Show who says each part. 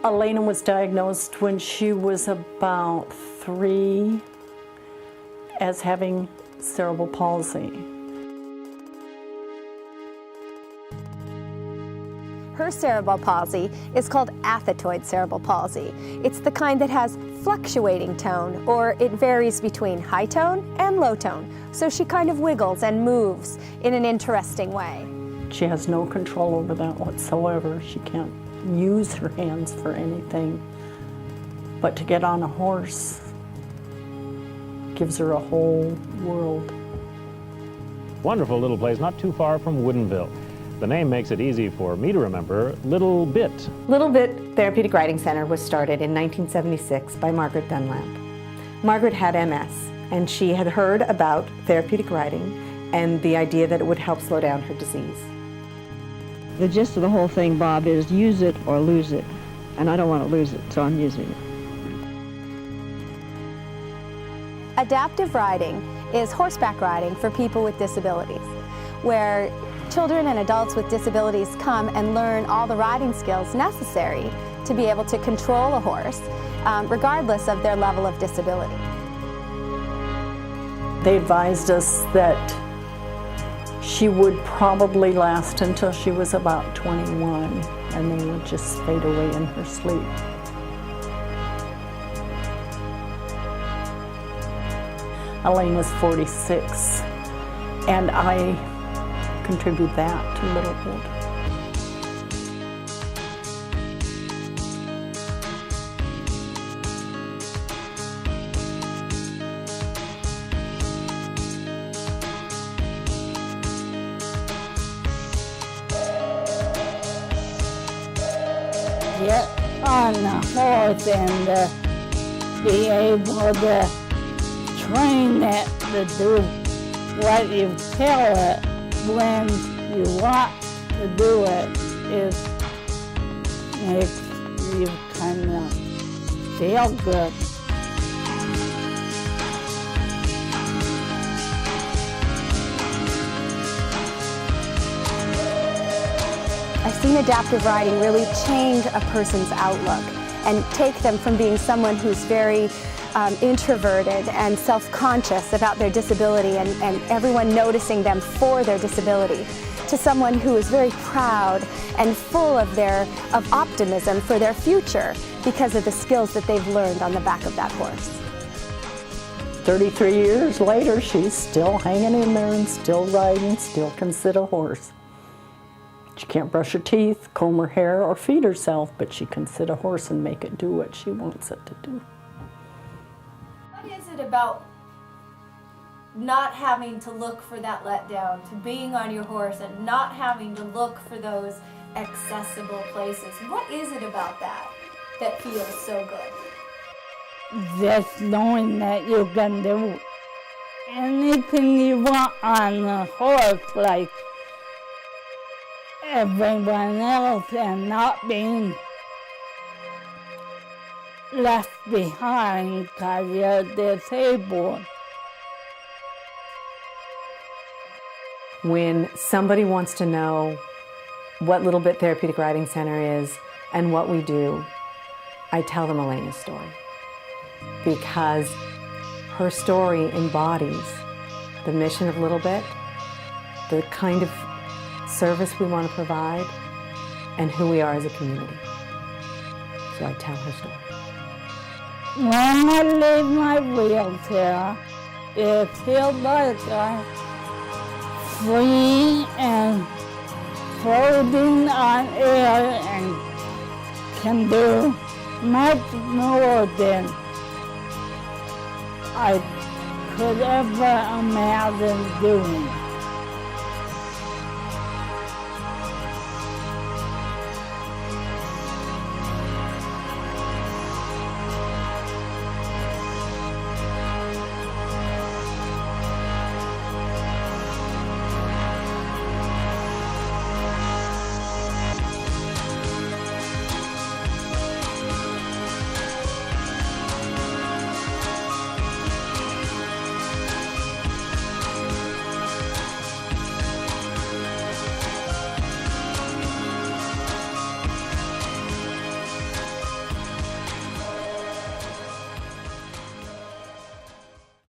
Speaker 1: Elena was diagnosed when she was about 3 as having cerebral palsy.
Speaker 2: Her cerebral palsy is called athetoid cerebral palsy. It's the kind that has fluctuating tone, or it varies between high tone and low tone. So she kind of wiggles and moves in an interesting way.
Speaker 1: She has no control over that whatsoever. She can't use her hands for anything. But to get on a horse gives her a whole world.
Speaker 3: Wonderful little place not too far from Woodinville. The name makes it easy for me to remember Little Bit.
Speaker 4: Little Bit Therapeutic Riding Center was started in 1976 by Margaret Dunlap. Margaret had MS, and she had heard about therapeutic riding and the idea that it would help slow down her disease.
Speaker 5: The gist of the whole thing, Bob, is use it or lose it. And I don't want to lose it, so I'm using it.
Speaker 2: Adaptive riding is horseback riding for people with disabilities, where children and adults with disabilities come and learn all the riding skills necessary to be able to control a horse, regardless of their level of disability.
Speaker 1: They advised us that she would probably last until she was about 21, and then would just fade away in her sleep. Elena's 46, and I contribute that to Little Bit.
Speaker 6: Get on the horse and be able to train it to do what you tell it when you want to do it. It makes you kind of feel good.
Speaker 2: I've seen adaptive riding really change a person's outlook and take them from being someone who's very introverted and self-conscious about their disability and everyone noticing them for their disability, to someone who is very proud and full of optimism for their future because of the skills that they've learned on the back of that horse.
Speaker 1: 33 years later, she's still hanging in there and still riding, still can sit a horse. She can't brush her teeth, comb her hair, or feed herself, but she can sit a horse and make it do what she wants it to do.
Speaker 7: What is it about not having to look for that letdown, to being on your horse and not having to look for those accessible places? What is it about that that feels so good?
Speaker 6: Just knowing that you can do anything you want on the horse, like everyone else, and not being left behind because you're disabled.
Speaker 4: When somebody wants to know what Little Bit Therapeutic Riding Center is and what we do, I tell them Elena's story, because her story embodies the mission of Little Bit, the kind of service we want to provide, and who we are as a community. So I tell her story.
Speaker 6: When I leave my wheelchair, it feels like I'm free and floating on air and can do much more than I could ever imagine doing.